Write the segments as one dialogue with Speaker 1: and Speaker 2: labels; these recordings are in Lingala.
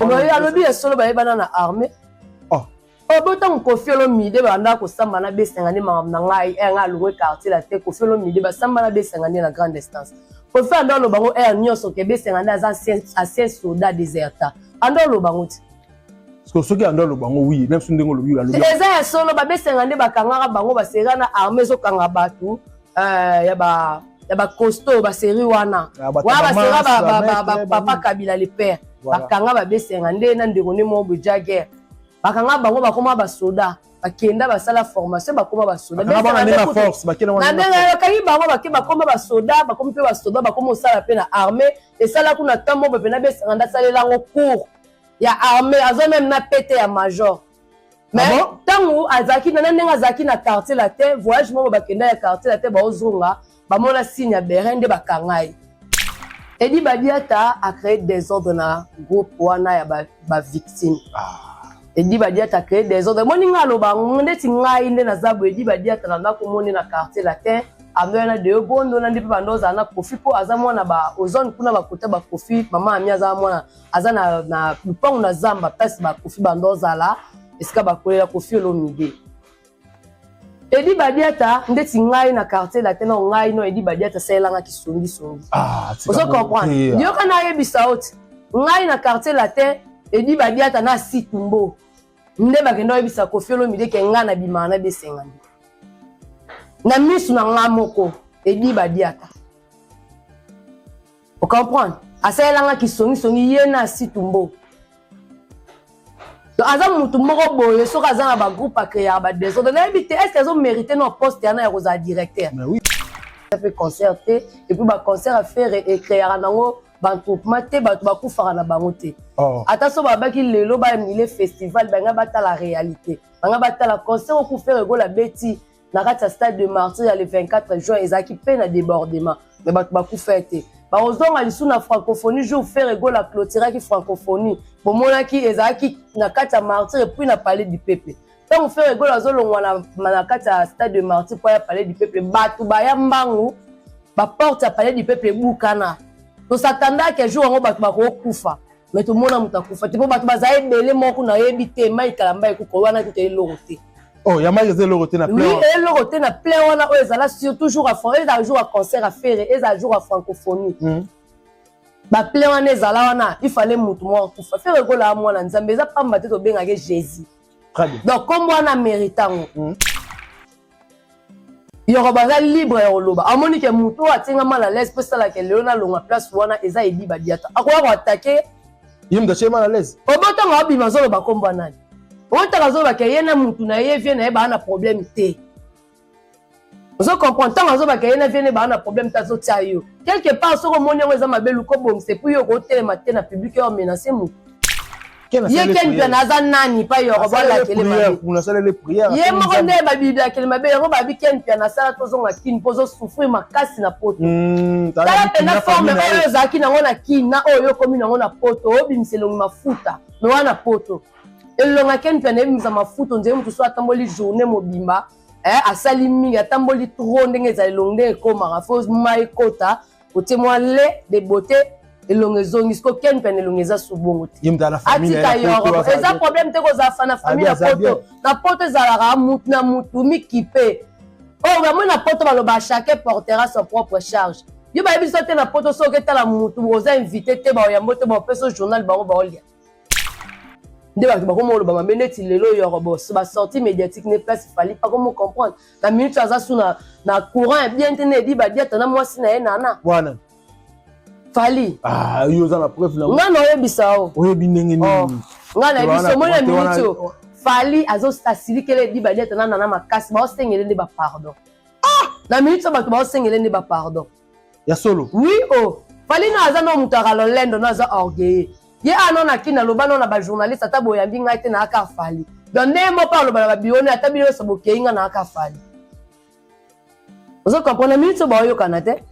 Speaker 1: mais alobi ya solo ba yebana na armée Obotan Koffi Olomide banda ko samba na besengani na ngai nga lungwe quartier la te Koffi Olomide ba samba na besengani na grande distance Koffi ando lo bango nyonso ke besengani za ancien soldat déserta ando lo bango ti
Speaker 2: parce que ando lo bango oui même si ndenge lo oui alobi
Speaker 1: eza ya solo ba besengani ba kangaka bango ba sera na armée zo kanga batu ya ba costaud ba série wana wa ba sera ba papa Kabila le père ba kanga ba besengani na ndeko ne mo bujaguerre bakanga bango bakoma ba soda bakenda basala formation bakoma ba soda
Speaker 2: bakanga na force bakena wana
Speaker 1: na ngai bango bakoma ba soda bakoma pe ba soda bakoma sala pe na armée et sala kuna tambo pe na besanga salela ngo cours ya armée azo même na pété ya major mais tango azaki na ndenga azaki na quartier la terre voyage mo bakenda ya quartier la terre ba ozunga ba mona signe ya berende bakangai Edi Badiata a créé des ordres na groupe wana ya ba victime Edi Badiata a créé des ordres. Moninga loba ngondeti ngai nde na zabu Edi Badiata na ko moni na quartier la terre amena de bondo na ndipe bandoza na Koffi po azamona ba ozone kuna ba kota ba Koffi mama ami azamona azana na lupango na zamba place ba Koffi bandoza la eska ba kolela Koffi Olomide Edi Badiata ndeti ngai na quartier la terre ngai no Edi Badiata selanga kisongi songi
Speaker 2: tu
Speaker 1: comprends yo kana yebisa oti ngai na quartier la terre Edi Badiata na situmbo nde bakendo yebisa Koffi Olomide ke nga na bimana besengani na misu na nga moko Edi Badiata o comprendre aselanga kisongi songi ye na situmbo aza mutu moko boye soka aza na ba groupe a créer ba désordre na ebité est-ce qu'ils ont mérité no poste yana ya koza directeur
Speaker 2: mais oui
Speaker 1: ça fait concerter et puis ba concert à faire et créer nango ba groupement te ba kufara na bango te attention ba baki lelo ba mile festival ba nga bata la réalité ba nga bata la concert pour faire ego la beti na kata stade de Martyrs le 24 juin ezaki pe na débordement mais ba kufete ba ozonga lisu na francophonie jour faire ego la clôture qui francophonie pour mona ki ezaki na kata Martyrs et puis na palais du peuple tant on fait ego la zolongwa na kata stade de Martyrs pour ya palais du peuple batu ba ya mbangu ba porte ya palais du peuple bukana to s'attendait que jour on batu ba ko kufa mais tout monde muta kufa tipo batu ba za ebele moko na yebite mai kalamba ekuko wana kute lorote
Speaker 2: oh ya mai lorote na plein
Speaker 1: oui et lorote na plein wana o ezala sur toujours à fond et jour à concert à faire et à jour à francophonie ba plein wana ezala wana il fallait mutu mo kufa faire ego la mwana nzambe za pamba te to benga ke Jésus
Speaker 2: très bien
Speaker 1: donc comme wana méritant yoro baza libre ya oloba amoni ke mutu atinga mal à l'aise parce que le na longa place wana eza Edi Badiata akoya ko attaquer
Speaker 2: yim da chema à l'aise
Speaker 1: obota nga bima zolo ba komba nani obota zolo ba ke yena mutu na ye vient na ba na problème te vous comprenez tant zo ba ke yena vient ba na problème ta zo tia yo quelque part so ko moni ngo eza mabelu ko bom c'est pour yo ko telema te na public yo menacer mutu ye ken pe na za nani pa yo ko bala kele mabe
Speaker 2: kuna sala les prières
Speaker 1: ye mo nde ba biblia kele mabe yo ba bi ken pe na sala to zonga kin pozo souffrir makasi na poto tala pe na forme oyo zaki na ngona kin na oyo komi na ngona poto obimselongi mafuta no wana poto elonga ken pe na bimisa mafuta nje mutu so atamboli journée mobimba asali mingi atamboli trop ndenge za elonge ekoma fo mai kota otemwa le de beauté elonge zongi sko ken pe elonge za subongo ti
Speaker 2: yimda la famille
Speaker 1: eza problème te ko za fa na famille na poto za mutu na mutu mikipe oh vraiment na poto baloba chacun portera son propre charge yo ba biso te na poto so ke tala mutu oza invité te ba yambo te ba peso journal ba olia nde ba ko mo lo ba meneti lelo yo boss ba sortie médiatique ne place fallait pas comment comprendre la minute za suna na courant bien te ne Edi Badiata na mwasi na ye nana
Speaker 2: wana
Speaker 1: fali
Speaker 2: yo za na preuve na
Speaker 1: nga no yebisa o
Speaker 2: oyebi ndenge nini
Speaker 1: nga na biso mo na minute fali azo stasili kele Edi Badiata na nana makasi ba osengele nde ba pardon na minute ba to ba osengele nde ba pardon
Speaker 2: ya solo
Speaker 1: oui fali na aza no mutaka lolendo na za orgueil ye anona kina lobano na ba journaliste ata boyambi ngai te na aka fali donc nemo pa lobana ba bione ata bino so bokeinga na aka fali ozo comprendre minute ba yo kanate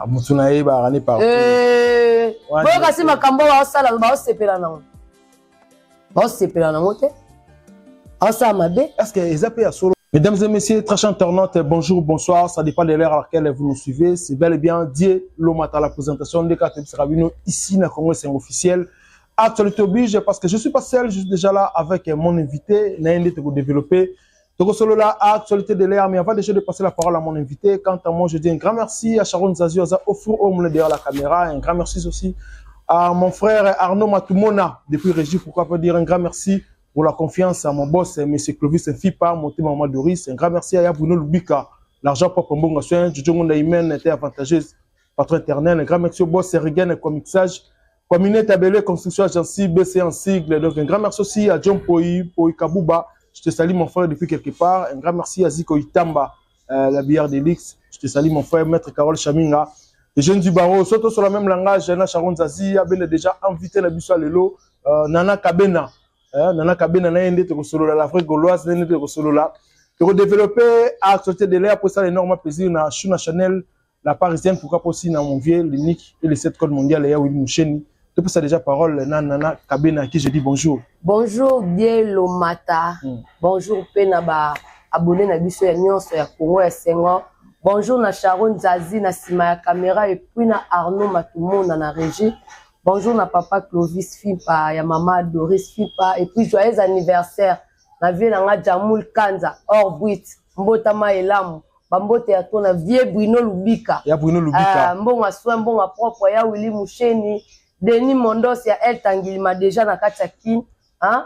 Speaker 2: mutu na ye ba rani par
Speaker 1: boyo kasi makambo ba osala ba osepela nango ba osepela nango te osala mabe
Speaker 2: est-ce que ezape ya solo. Mesdames et messieurs, très chers internautes, bonjour, bonsoir, ça dépend de l'heure à laquelle vous nous suivez. C'est bel et bien Dieu Lomata, la présentation de Kateb Serabino ici dans le Congo, c'est officiel. actualité oblige parce que je suis pas seul, je suis déjà là avec mon invité, Naïndé te développer. Donc, solo là, actualité de l'air, mais avant déjà de passer la parole à mon invité, quant à moi, je dis un grand merci à Sharon Zazie, au four homme derrière la caméra, un grand merci aussi à mon frère Arnaud Matumona, depuis Régie, pourquoi pas dire un grand merci pour la confiance à mon boss, M. Clovis Fipa, mon team Maman Doris, un grand merci à Bruno Lubika, l'argent propre Mbonga Soin, Jojo Mondaïmen était avantageuse, patron éternel, un grand merci au boss Serigen, comixage, Communauté Tabelé, construction agency, BC en sigle, donc un grand merci aussi à John Poi Kabouba. Je te salue mon frère depuis quelque part. Un grand merci à Ziko Itamba, la bière d'Elix. Je te salue mon frère, maître Carole Chaminga. Les jeunes du barreau, surtout sur le même langage, Nana Sharon Zazie, a déjà invité la Bissou à Lelo, Nana Kabena. Nana Kabena, n'a été solo là, l'Afrique gauloise, n'a été solo là. Pour développer à côté de l'air, pour ça, l'énorme plaisir, na Chuna Chanel, la parisienne, pourquoi pas aussi, dans mon vieux, l'unique, et les 7 codes mondiaux, et Willy Moucheni. Depuis ça déjà parole Nana Kabena à qui je dis bonjour.
Speaker 1: Bonjour Dielo Mata. Bonjour Penaba abonné na biso ya nyonso ya Congo ya Senghor. Bonjour na Sharon Zazie na sima ya caméra et puis na Arnaud Matumona na régie. Bonjour na papa Clovis Fipa ya maman Doris Fipa et puis joyeux anniversaire na vie na nga Jamoul Kanza Orbuit Mbotama Elamu. Bambote ya tona vie Bruno Lubika.
Speaker 2: Ya Bruno Lubika.
Speaker 1: Mbonga soin mbonga propre ya Willy Moucheni. Denis Mondos ya El Tangilima déjà na Kachaki, hein?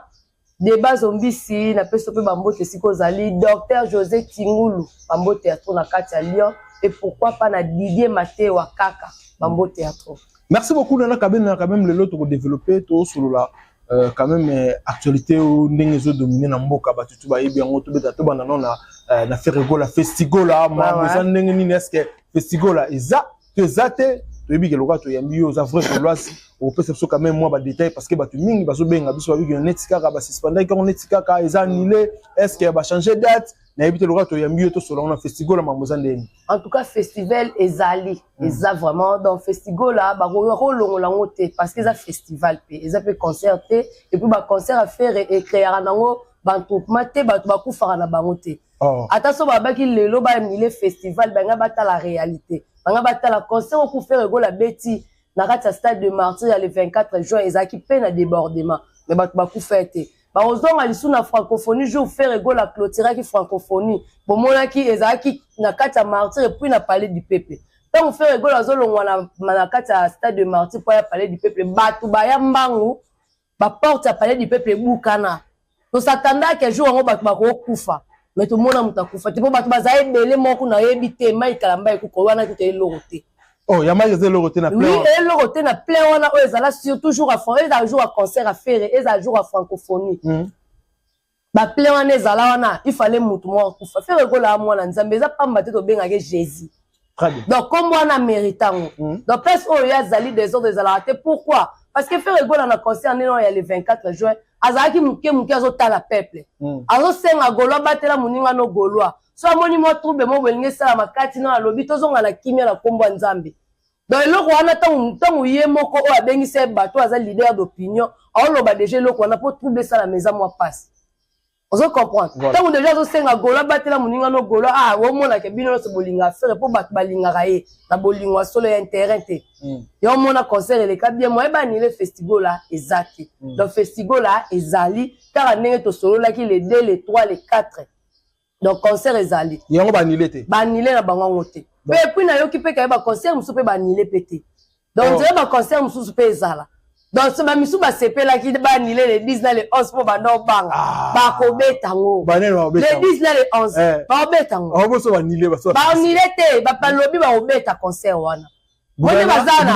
Speaker 1: Débat zombisi na peso pe bambote siko zali docteur José Tingulu bambote ya to na Katia Lyon et pourquoi pas na Didier Maté wa Kaka bambote ya to.
Speaker 2: Merci beaucoup Nana Kabena quand même le lot pour développer tout sur la quand même actualité ou ndenge dominé na mboka batutu ba yebi yango to beta to bana na Ferregola Festigola ma besoin ndenge nini est-ce que Festigola eza que zate tu es bien le gars tu es mieux aux vrai pour l'oise au peut se quand même moi ba détail parce que ba tu mingi ba so benga biso ba bi netika ka ba suspendre ka on netika ka eza annulé est-ce que ba changer date na éviter le gars tu es mieux to sur on festival ma mozandeni
Speaker 1: en tout cas festival ezali eza vraiment dans festival là ba rolongola ngote parce que ça festival pe eza pe concert et puis ba concert à faire et créer nango ba troupement te ba ku fara na bango te attention ba ba ki lelo ba annulé festival ba nga bata la réalité banga batala concert au faire ego la beti na kati stade de Martyr le 24 juin ezaki pe na débordement mais ba ku fête ba ozonga lisu na francophonie jour faire ego la clôture qui francophonie bomona ki ezaki na kati Martyr puis na palais du peuple donc faire ego la zolongwa na kati stade de Martyr pour ya palais du peuple batu ba ya mbangu ba porte ya palais du peuple bukana to s'attendait que jour ngo batu ba ko kufa. Mais tout le monde a mutakufa. Tu peux pas bazaye belé moko na yebite mai kalamba ekuko wana tout est loroté.
Speaker 2: Oh, ya mai zé loroté na plein.
Speaker 1: Oui, et loroté na plein wana o ezala sur toujours à fond, ezala jour à concert à faire, ezala jour à francophonie. Ba plein wana ezala wana, il fallait mutu mo kufa. Faire gola mwana nzambe eza pamba te to benga ke Jésus.
Speaker 2: Très bien.
Speaker 1: Donc comme wana méritant. Donc place o ya zali des autres ezala raté. Pourquoi? Parce que faire gola na concert il y a le 24 juin. Azaki muke azotala peuple azosenga golwa batela muninga no golwa so amoni mo trouble mo belinge sala makati na lobi tozonga na kimia na kombo nzambe donc eloko wana tangu ye moko o abengise bato aza leader d'opinion aoloba déjà eloko wana po trouble sala meza mo passe ozo comprendre tangu déjà azosenga golwa batela muninga no golwa wo mona ke bino so bolinga faire po bato balinga raye na bolingwa solo ya intérêt te yo mona concert le ka bien mo eba ni le festival là ezaki donc festival là ezali car ndenge to solo là ki le 2 le 3 le 4 donc concert ezali
Speaker 2: yango ba nilé te
Speaker 1: ba nilé na bango ngote et puis na yo ki pe ka ba concert musu pe ba nilé pété donc je ba concert musu pe ezala donc ce mamisu ba sepela ki ba nilé le 10 na le 11 po ba ndo banga ba ko betango le 10 na le 11 ba betango
Speaker 2: o bo so ba nilé
Speaker 1: ba nilé te ba palobi ba obeta concert wana Bonne bazana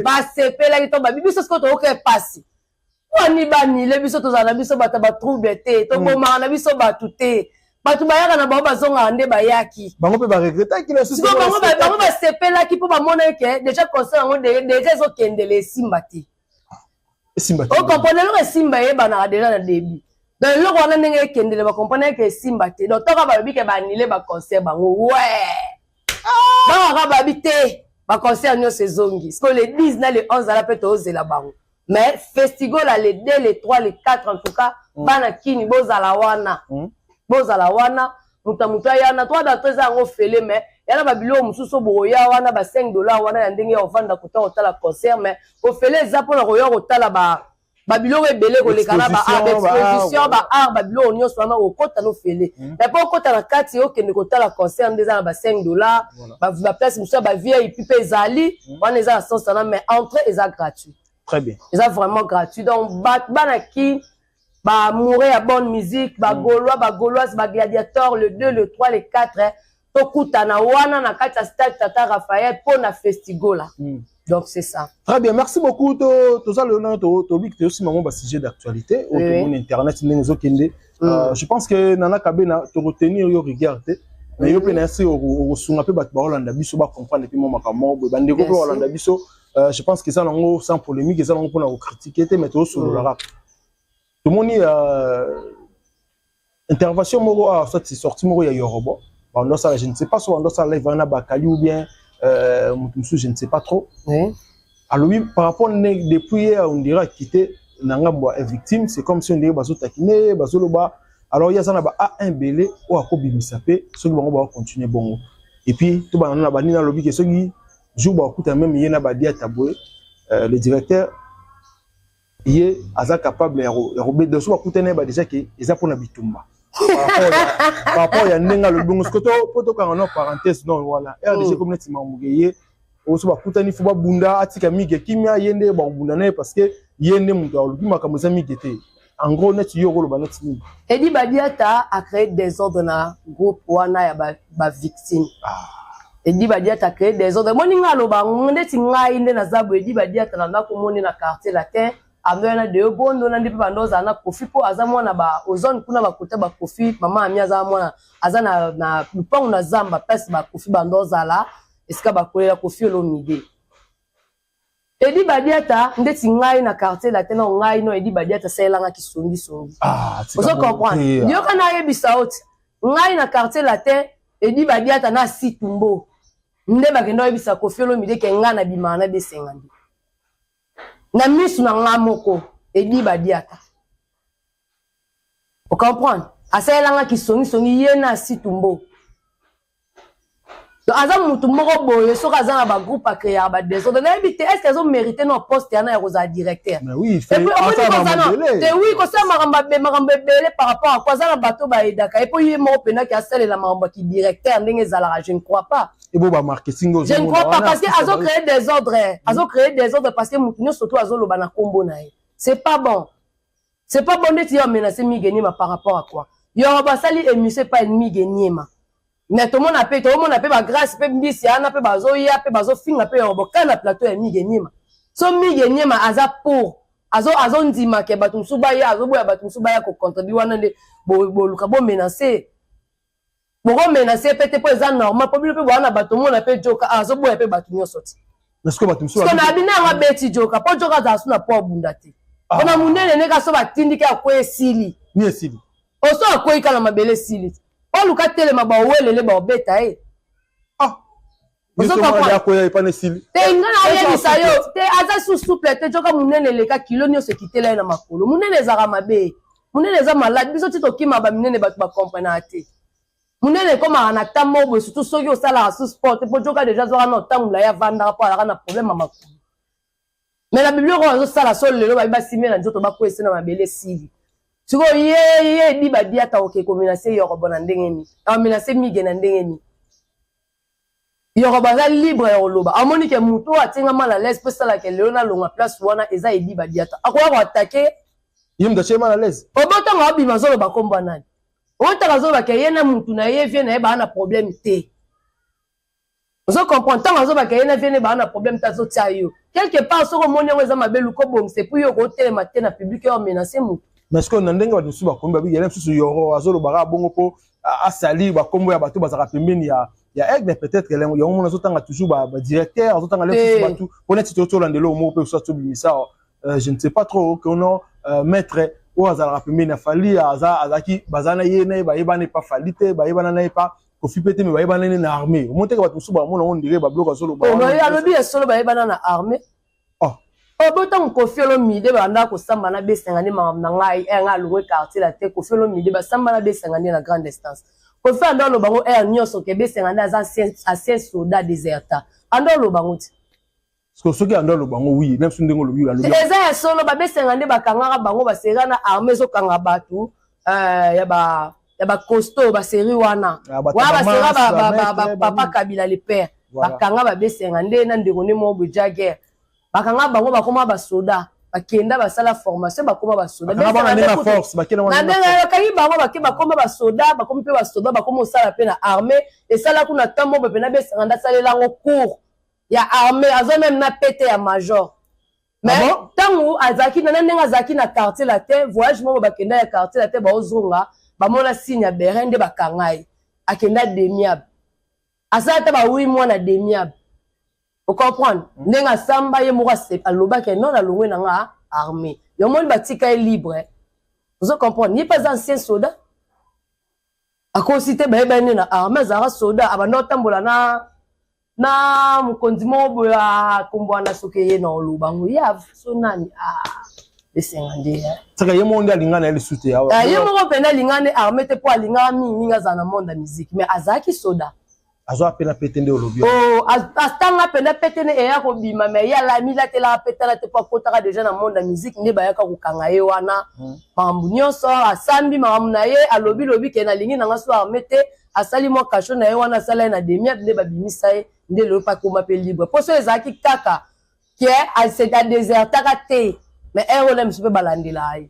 Speaker 1: ba sepela ki to ba biso ce que to ke passer wani bani le biso to zana biso bata ba trouble te to boma na biso ba tuté batu bayaka na ba bazonga nde bayaki
Speaker 2: bango pe ba regretter ki le souci
Speaker 1: bango ba sepela ki po ba mona ke déjà concert ngo déjà zo kendele simba te
Speaker 2: simba
Speaker 1: o comprenez le simba ye bana déjà na début donc le ko na ndenge kendele ba comprendre que simba te donc to ka ba bi ke ba nile ba concert bango ouais ba ba bi te ba concert nyo saisongi parce que le 10 na le 11 ala peut ozela bango mais festival là le 2 le 3 le 4 en tout cas bana kini bozala wana muta ya na 3 dans 3 ans ofele mais yana ba bilo mususu boya wana ba $5 wana ya ndenge ovanda kuta otala concert mais ofele za pona royo otala ba bilo ebele ko lekana ba exposition ba art ba bilo onyoso wana okota no fele mais pas okota na kati okende kotala concert ndeza na ba $5 ba place mususu ba VIP pe ezali wana eza sens na mais entrée eza gratuit.
Speaker 2: Très bien.
Speaker 1: C'est vraiment gratuit. Donc, banaki, ba mourir à bonne musique, ba gaulois, ba gauloises, ba gladiateur, le 2, le 3, le 4, tokuta na wana na kata stade Tata Raphaël pour na festigo là. Donc, c'est ça.
Speaker 2: Très bien. Merci beaucoup. Tout ça, le nom, tu aussi maman sujet d'actualité. Au internet, je pense que Nana Kabena, te retenir, yo regarder. Mais yo penasi au sunga pe bat barolanda biso ba comprendre depuis mon makamo, bandeko pe barolanda biso. Je pense que ça non sans polémique, ça non pour critiquer mais tout sur le rap. Tout le monde intervention moro a sorti moro ya Yoruba. Pendant ça je ne sais pas si pendant ça live on a Bakali ou bien je ne sais pas trop. Alors oui par rapport depuis on dirait quitter Nangambo est victime, c'est comme si on dirait bazo takiné, bazo loba. Alors il y a ça na ba un belé ou akobimisape, ceux qui vont continuer bongo. Et puis tout ba na ba ni na lobby que ceux qui jour ba même yena ba dia taboué le directeur il est capable de rober de soi kutene ba déjà que ils a pour na bitumba par rapport ya nenga le bongo skoto poto ka en parenthèse non voilà RDG community mamugeye o so ba kutani fo ba bunda atika mige kimia yende ba bunda na parce que yende muto olubi makambo za migete en gros net yo ko lo ba net ni
Speaker 1: Edi Badiata a créé des ordres dans groupe wana ya ba victime. Edi Badiata a créé des ordres. Moninga loba ngondeti ngai nde na zabu Edi Badiata na ndako moni na quartier latin amena de bondo na ndipe bandoza na kofi po azamwa na ba ozone kuna ba kota ba kofi mama ami azamwa azana na lupango na zamba pesi ba kofi bandoza la eska ba kolela kofi lo mide. Edi Badiata ndeti ngai na quartier latin na ngai no Edi Badiata selanga kisongi songi. Vous comprenez? Yo kana yebisa oti ngai na quartier latin Edi Badiata na situmbo nde bakendo yebisa kofi lo mide ke nga na bimana be 50 na misu na nga moko Edi Badiata. Vous comprenez? Aselanga kisongi songi ye na situmbo. Donc azam mutu moko boye so kazana ba groupe a créer ba désordre na ebité est-ce qu'ils ont mérité nos postes yana ya rosa directeur.
Speaker 2: Mais oui, fait
Speaker 1: oui ko ça maramba belé par rapport à quoi ça la bateau ba edaka et puis mo pena ki asele la maramba ki directeur ndenge zala je ne crois pas.
Speaker 2: Et bon ba marketing
Speaker 1: je ne crois pas parce que azo créer des ordres, azo créer des ordres parce que mutu surtout azo loba na kombo na ye. C'est pas bon. C'est pas bon de dire menacer Migenima par rapport à quoi. Yoruba sali émission pas ennemi Migenima. Mais tout le monde a fait ma grâce, peut mbisi ana peut bazo ya peut bazo finga peut yoboka na plateau ya Migenima. So Migenima aza pour azo ndima ke batum subaya azo boya batum subaya ko contribuer wana de bo luka bo menacer. Bo menacer peut-être pour ça normal pour peut wana batum na peut joka azo boya peut batum nyosoti.
Speaker 2: Est-ce que batum subaya?
Speaker 1: So na bina nga beti joka po joka za suna po bundati. Ona munene ne ka so batindi ka ko esili.
Speaker 2: Ni esili.
Speaker 1: Oso akoyi kala mabele sili. Olu katele mabawelele ba obeta e.
Speaker 2: Oso ko ya koya ipane sili.
Speaker 1: Te ngana ye misayo, te aza souple te joka munene leka kilo nyo se kitela na makolo. Munene zara mabe. Munene za malade biso tito kima ba munene ba comprendre ate. Munene koma na tamobo surtout soki osala sous sport po joka déjà zora na tamula ya vanda po ala na problème makolo. Mais la Bible on zo sala sol lelo ba simé na njoto ba ko esena mabele sili. Tu vois, Edi Badiata oke ko menacer Yoruba na ndenge ni. A menacer Mige na ndenge ni. Yoruba za libre ya oloba. Amoni ke muto atinga mal à l'aise parce que Léona longa place wana eza Edi Badiata. Akoya ko attaquer.
Speaker 2: Yim da chema à l'aise.
Speaker 1: Obota nga bi mazolo ba komba nani. Obota nga zo ba ke yena mutu na ye vient na ba na problème té. Vous comprenez tant nga zo ba ke yena vient ba na problème ta zo tia yo. Quelque part so ko moni ngo eza mabelu ko bong c'est pour yo ko telema te na public yo menacer mutu.
Speaker 2: Mais ce qu'on a ndenge ba suba komba bi yele susu yoro azolo bara bongo po asali ba kombo ya bato bazaka pembeni ya aigle peut-être que yo mona zotanga toujours ba directeur zotanga le susu bato honnête toto landelo mo pe so tobimisa je ne sais pas trop que on maître ou azala pembeni ya fali azaki bazana yene ba yebane pas falite ba yebana na pas kofi pete me ba yebana na armée monte ka bato suba mona on dirait ba bloka zolo ba
Speaker 1: o ya lobi solo ba yebana na armée. Obotan kofi lo mide banda ko samba na B50 na ngai nga lungwe quartier la te kofi lo mide ba samba na B50 na grande distance. Pour faire dans le bango air nyonso ke besenganda ancien soldat déserta. Ando le bango ti.
Speaker 2: Parce que ceux qui ando le bango oui, même si ndengo le oui.
Speaker 1: Eza solo ba besengande bakangaka bango basera na armée zo kanga batu ya ba costaud ba série wana. Wa basera papa Kabila le père. Bakanga ba besengande na ndekone mo buja guerre. Bakanga bango bakoma ba soda. Bakenda basala formation bakoma ba soda.
Speaker 2: Bakanga na force bakena wana.
Speaker 1: Na kayi bango bakoma ba soda bakoma pe ba soda bakoma osala pe na armée et sala kuna tambo be na besenganda salela ngo cours. Ya armée azo même na pété ya major. Mais tango azaki na ndenga azaki na quartier la terre voyage mo bakenda ya quartier la terre ba ozonga ba mona signe ya berende bakangai akenda demiable. Asa ta ba 8 mois na demiable. Vous comprenez? Ndenga samba ye moko aloba ke non alongwe na nga armée. Yo moni batika est libre. Vous comprenez? Ni pas ancien soldat. A consité ba ebane na armée zara soldat abanda tambola na mukonzi mo ya kumbwana sokeye na olubango ya so nani besengande
Speaker 2: saka ye monde alingana ele sute ya
Speaker 1: ye moko pena lingane armée te po alingana mingi za na monde musique mais azaki soda
Speaker 2: azo apena petende olobi
Speaker 1: astanga pena petene eya ko bima mais ya la mila te la petala te po kotaka déjà na monde musique ne bayaka ko kanga ye wana mambu nyonso asambi mamu na ye alobi lobi ke na lingi na ngaso armée te asali mo kasho na ye wana sala na demia de babimisa ye nde le pas comme appel libre pour ceux ezaki kaka qui est c'est à désert takate mais un on aime se balandela ye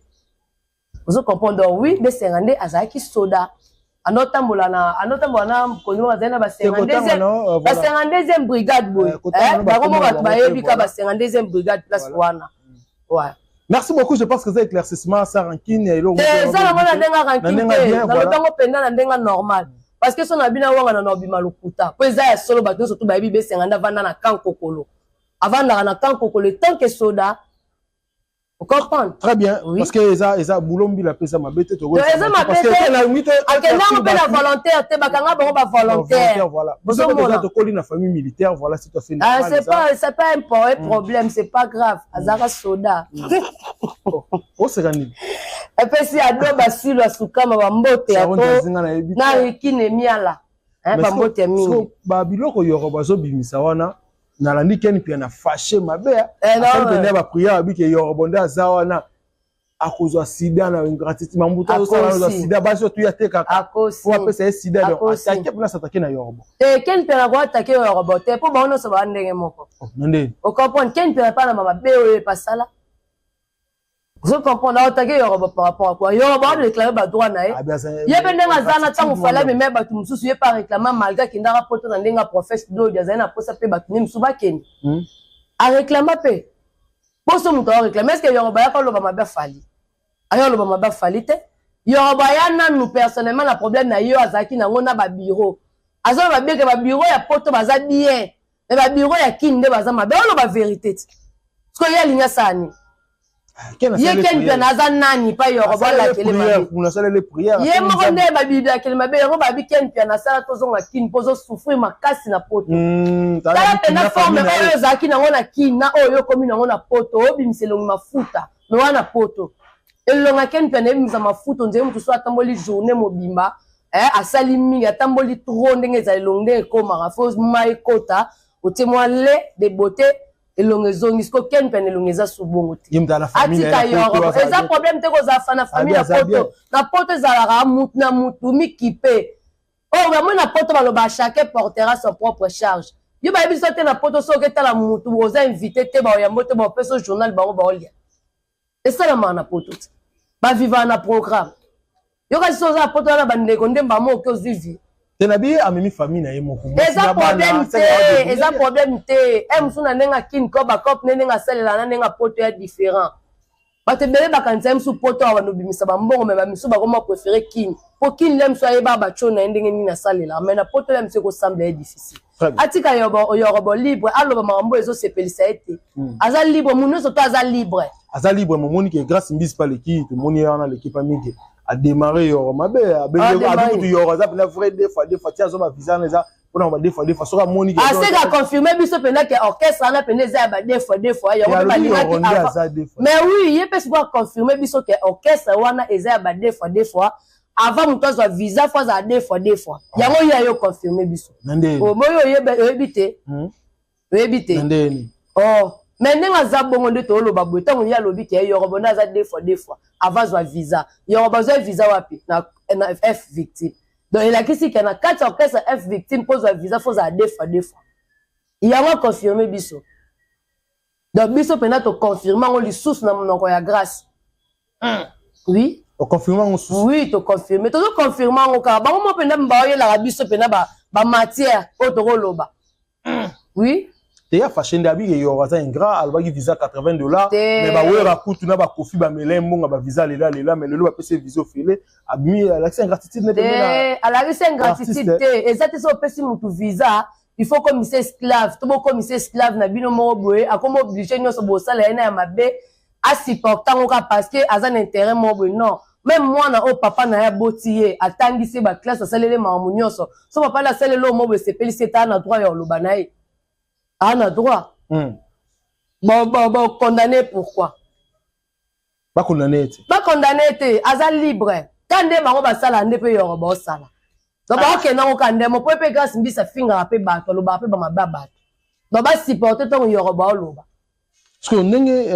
Speaker 1: vous comprenez oui de sengande azaki soda anotambola na konyo azena ba 52e brigade boy ba komo ba yebi ka ba 52e brigade place wana ouais.
Speaker 2: Merci beaucoup, je pense que c'est éclaircissement ça rancune et
Speaker 1: ça la mona denga rancune na lotango penda na denga normal parce que son abina wanga na nobima lokuta po eza ya solo bato surtout ba yebi senganda vanda na kankokolo avanda na kankokolo tant que soda. Vous comprenez?
Speaker 2: Très bien, oui. Parce que eza boulombi la pesa mabete to
Speaker 1: eza mabete akenda on peut la volontaire te bakanga ba volontaire
Speaker 2: voilà vous avez to koli na famille militaire voilà c'est tout à fait
Speaker 1: normal c'est pas un problème c'est pas grave azaka soda
Speaker 2: oh c'est gani
Speaker 1: et puis si ado basilo asukama ba mbote ya to na rikine miala ba mbote ya mingi
Speaker 2: ba biloko yoro bazo bimisa wana na landi ken pia na fâché mabe asali pende ba prière abike yoro bonda azawana akozwa sida na ingratitude mambuta osala sida baso tu yateka pour apesa sida donc attaquer pour s'attaquer na yoro
Speaker 1: ken pia na ko attaquer yoro bote po ba ono so ba ndenge moko
Speaker 2: nande
Speaker 1: o comprendre ken pia pa na mama be o pasala. Vous comprenez, attaquer Yoruba par rapport à quoi? Yoruba de réclamer ba droit na ye. Yebe ndenga zana tango fala me me batu mususu ye pas réclamer malgré qu'il ndara poto na ndenga professeur do ya zana posa pe batu ni musuba ken. A réclamer pe. Poso muto réclamer est-ce que Yoruba ya ko loba mabe fali? Ayo loba mabe fali te. Yoruba ya na nous personnellement la problème na yo azaki na ngona ba bureau. Azo ba beke ba bureau ya poto baza bien. Mais ba bureau ya kinde baza mabe on loba vérité. Parce que ya linya sani. Ye ken pia naza nani pa Yoruba la kelema
Speaker 2: kuna sala les prières
Speaker 1: ye mo nde ba biblia kelema be Yoruba bi ken pia na sala tozonga kin pozo souffrir makasi na poto tala pena forme oyo zaki na ngona kin na oyo komi na ngona poto obimiselo mafuta no wana poto elonga ken pia na bimisa mafuta nze mutu so atamboli journée mobimba asali mingi atamboli trop ndenge za elonge ekoma fo mai kota otemwale de beauté elonge zongi sko ken pene elonge za subongo ti atika yoro eza problème te ko za fa na famille na poto ezalaka mutu na mutu mikipe oh vraiment na poto baloba chacun portera son propre charge yo ba biso te na poto so ke tala mutu oza invité te ba yambo te ba peso journal ba ba olia et ça na poto ba vivre na programme yo ka so za poto na bandeko ndemba mo ke ozivi
Speaker 2: tenabi amemi famille na ye moko
Speaker 1: eza problème te msuna nenga kin ko ba kop nenga salela na nenga poto ya différent ba te bele ba kanza msu poto wa no bimisa ba mbongo me ba misu ba koma préférer kin po kin lem so ye ba ba chona ndenge ni na salela mais na poto lem se ko semble difficile atika yobo libre aloba mambo ezo sepelisa ete aza libre muno so to aza libre
Speaker 2: momoni ke grâce mbisi pa l'équipe moni yana l'équipe amike a démarrer yoro mabe abiku yoro za pena vrai des fois tia zo ba visa na za pona ba des fois so ka moni ke
Speaker 1: c'est ka confirmer biso pena ke orchestre na pena za ba des fois yoro ba mais oui ye peut se voir confirmer biso ke orchestre wana eza ba des fois avant muto azwa visa fois à deux fois yango ya yo confirmer biso
Speaker 2: oh
Speaker 1: moyo oyebite oh mais ndenge aza bongo nde toloba boye ntango ya lobi ke Yoruba na aza deux fois avant azwa visa Yoruba azwa visa wapi na F victime donc elakisi ke na kati ya orchestre F victime po azwa visa fois à deux fois yango confirmer biso donc biso pena to confirmer ngo lisusu na monoko ya grâce oui
Speaker 2: to confirmer ngo susu
Speaker 1: oui to confirmer to confirmer ngo ka bango mo pena mbaoye la biso pena ba matière o to koloba oui
Speaker 2: te ya fashende abi ke yo aza ingrat albaki visa $80 mais ba wera kutu na ba kofi ba melembo nga ba visa lela mais lelo ba pese visa ofile abimi l'accès ingratitude ne peut pas
Speaker 1: à la ingratitude exactement so pesi mutu visa il faut comme c'est esclave tout comme c'est esclave na bino mo boye akomo obligé nyoso bosala ena ya mabe a supportant oka parce que azan intérêt mo boye non même moi na o papa na ya botiye atangisi ba classe asalele mamu nyoso so papa la salelo mo boye sepeli seta na droit ya loba na ye ana droit bon condamné pourquoi
Speaker 2: ba condamné
Speaker 1: aza libre kande bango basala nde pe Yoruba osala donc ok na okande mo pepe grâce mbisa finga pe bato loba pe ba mababa donc ba supporter ton Yoruba loba
Speaker 2: parce que ndenge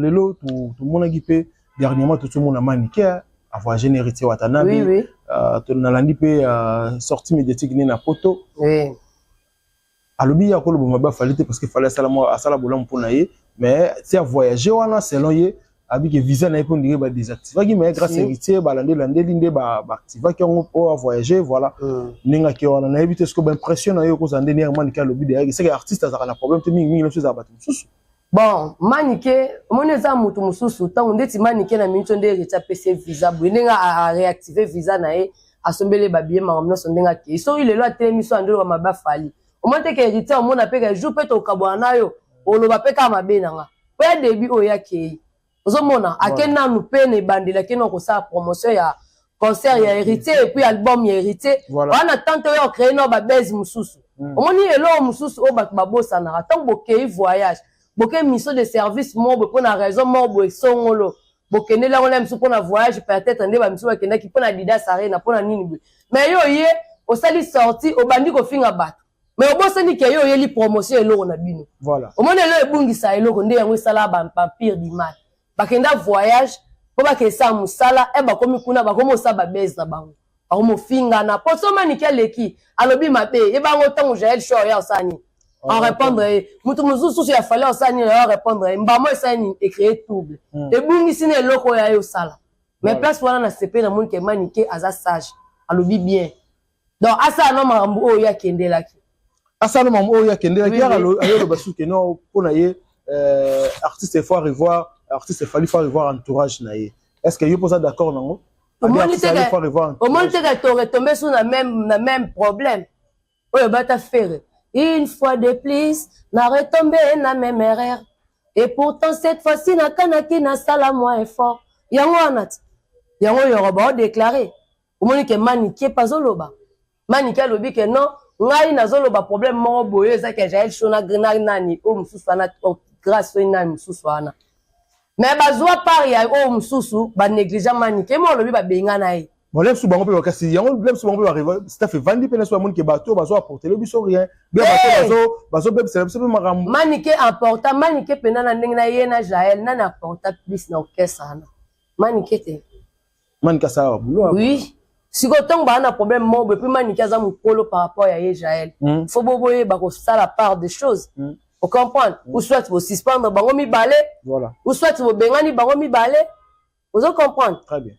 Speaker 2: lelo tout mona gipe dernièrement tout monde a maniqué avoir générité Watanabe
Speaker 1: oui
Speaker 2: to nalandi pe sortie médiatique ni na poto
Speaker 1: oui
Speaker 2: alobi ya kolo bomba falite parce que fallait sala bolam pour naie mais c'est voyager wana selon ye abi que visa na pour dire ba désactiver mais grâce héritier ba lande ba activer qui on pour voyager voilà ninga ki wana na éviter ce que impression na yo ko zande ni man ki alobi de c'est que artiste ça a problème te mingi les choses abatu susu
Speaker 1: bon manike moneza mutu mususu tant ndeti manike na mincho nde héritier PC visa bwinga a réactiver visa na ye asombele ba bien mamno sondenga ki so il est là témiso andelo ba mabafali au moins que héritier au monde appelle jour peut au kabwana yo oloba peka mabenanga po ya début oya ke ozomona akena nous pene bandela keno ko sa promotion ya concert ya héritier et puis album ya héritier on attend yo créer no ba base mususu omoni elo mususu o ba babosa na tant bokei voyage bokei mission de service mo pour na raison mo bo songolo bokene la on mususu pour na voyage peut-être ande ba mususu bakenda ki pour na Adidas Arena pour na nini mais yo ye o sali sorti o bandi ko finga bato mais au bout c'est que yo yeli promotion eloko na bino
Speaker 2: voilà
Speaker 1: au moins le ebungisa eloko nde yango sala ba papier di mal bakenda voyage po bakesa musala e bakomi kuna bakomo sa ba base na bango bakomo finga na po so manike leki alobi mabe e bango tango Jael show ya osani en répondre mutu muzusu ya fallait osani ya répondre mbamo esani e créer trouble ebungisi na eloko ya yo sala mais place wana na CP na monde ke manike aza sage alobi bien donc asa no mambo o ya kendelaki
Speaker 2: asano mamu o ya kende ya ayolo basuke no pona ye artiste faut revoir artiste faut revoir entourage na ye est-ce que yo posa d'accord nango
Speaker 1: au moins que tu retombé sur la même problème oyo bata faire une fois de plus na retombé na même erreur et pourtant cette fois-ci na kanaki na sala moins effort yango anat yango Yoruba déclaré au moins que maniké pazoloba maniké lobi que non ngai nazoloba problème mo boye za ke Jael shona grena nani o mususu ana grâce na mususu ana mais bazwa par ya o mususu ba négligeant manike mo lobi ba benga na ye
Speaker 2: bon lem su bango pe wakasi yango lem su bango pe arrive staff vandi pe na so amoni ke bato bazwa apporter le biso rien bien bato be c'est marambo
Speaker 1: manike important manike pe na ndenge na ye na Jael na na porta plus na orchestre ana manike te
Speaker 2: manika sa bulo
Speaker 1: oui si kotongo ba na problème mo be puis manike aza mukolo par rapport à Jael faut boboye ba ko ça la part des choses vous comprenez ou soit vous suspendre bango mi balé
Speaker 2: voilà
Speaker 1: ou soit vous bengani bango mi balé vous comprendre
Speaker 2: très bien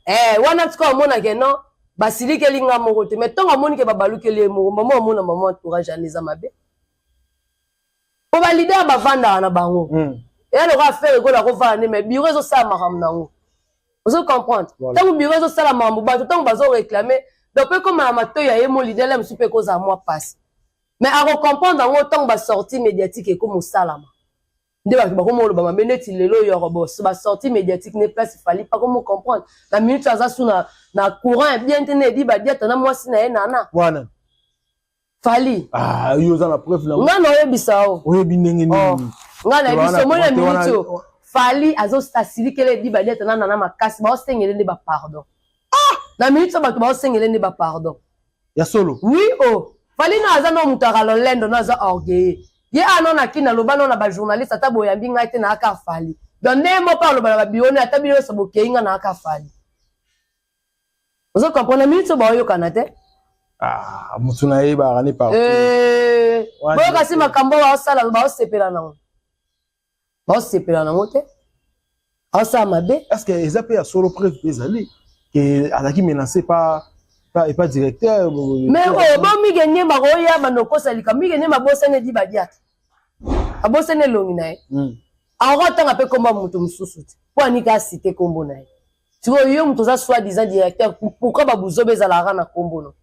Speaker 1: wana tiko mona ke non basili ke linga moko te mais tonga moni ke babaluke le moko maman mona maman entourage aneza mabe ko ba leader ba vanda na bango et alors a faire ko la ko vanda mais bureau zo sa maram nango vous comprendre tant bureau zo sala mambo ba tant bazo réclamer donc peu comme amato ya ye mo leader là msupe ko za moi passe mais à comprendre en autant ba sortie médiatique et comme salama de ba ko mo lo ba meneti lelo Yoruba ba sortie médiatique ne place il fallait pas comment comprendre la minute aza suna na courant bien tene di ba dia tana moi sina nana
Speaker 2: wana
Speaker 1: fali
Speaker 2: yo za na preuve là
Speaker 1: ngana oyebisao
Speaker 2: oyebinenge ni
Speaker 1: ngana ebiso mo na minute fali azo stasili kele di ba dia tana nana makasi ba ostengele de ba pardon na minute ça bato ba sengele ne ba pardon
Speaker 2: ya solo
Speaker 1: oui oh fali na aza no mutaka lolendo na za orgueil ye anona kina loba no na ba journaliste ata boyambi ngai te na aka fali donc nemo parle ba bione ata bino so bokeinga na aka fali ozo comprendre minute ba yo kanate
Speaker 2: mutuna ye ba rani pa
Speaker 1: boyo kasi makambo ba osala ba osepela nango ba osepela nango te osa mabe
Speaker 2: est-ce que ezape ya solo preuve ezali que alaki menacé pas directeur
Speaker 1: mais oh bon mi gagné ba roya manoko salika mi gagné ma bosane di badiat abosane longi nae arota ngape komba mutu mususu po anika cité kombo nae tu vois yo mutu za soit disant directeur pourquoi ba buzobe za la rana kombo no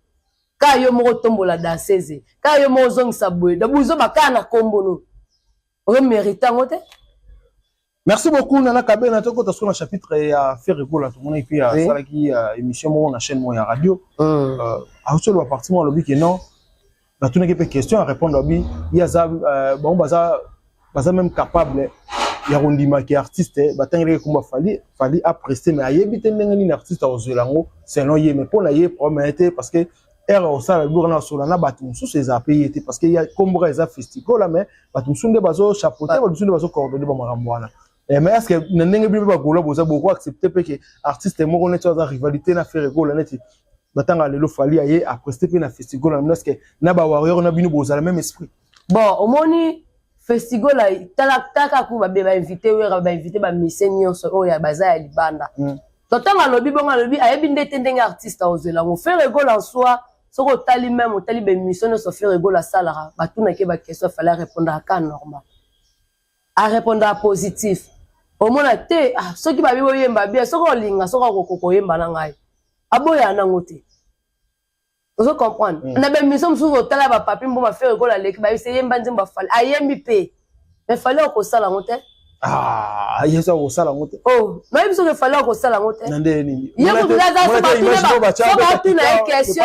Speaker 1: ka yo moko tombola danseuse ka yo mo zongisa boye da buzo bakana kombo no o mérite ngote.
Speaker 2: Merci beaucoup Nana Kabe na toko ta sur chapitre ya faire école tout monde et puis ça qui émission mo na chaîne mo ya radio a sur le partie mo lobi que non ba tout n'eke question à répondre lobi il y a ça bon baza même capable ya rondima qui artiste ba tangere ko fali a prester mais ayebi tendenga ni artiste au zelango selon ye mais pour na ye promettre parce que era au sala burna solana batu sous ces payé parce que il y a comme ça festival là mais batu sunde bazo chapeauter batu sunde bazo coordonner ba maramwana. Mais est-ce que n'engue bi ba gola boza beaucoup accepter que artiste mo connaît ça rivalité na faire gola net batanga lelo fali aye a prester pe na festival na est-ce que na ba warrior na bino boza le même esprit
Speaker 1: bon au moni festival là taka ku ba invité we ba invité ba misenyo so o ya baza ya libanda totanga lobi bonga lobi ayebi ndete ndenge artiste ozela mo faire gola en soi soko tali même tali be mission so faire gola salara batuna ke ba question fallait répondre à cas normal à répondre à positif au mona te ceux qui ba bibo yemba bien soko linga soko kokoko yemba na ngai aboya na ngote vous comprenez na be mission souvent tala ba papi mbo ma faire gola leki ba ese yemba nzimba fallait ayembi pe mais fallait ko sala ngote
Speaker 2: yesa ko sala ngote
Speaker 1: oh mais biso ke fallait ko sala ngote
Speaker 2: nande nini
Speaker 1: yeko kuzaza so ba tuna question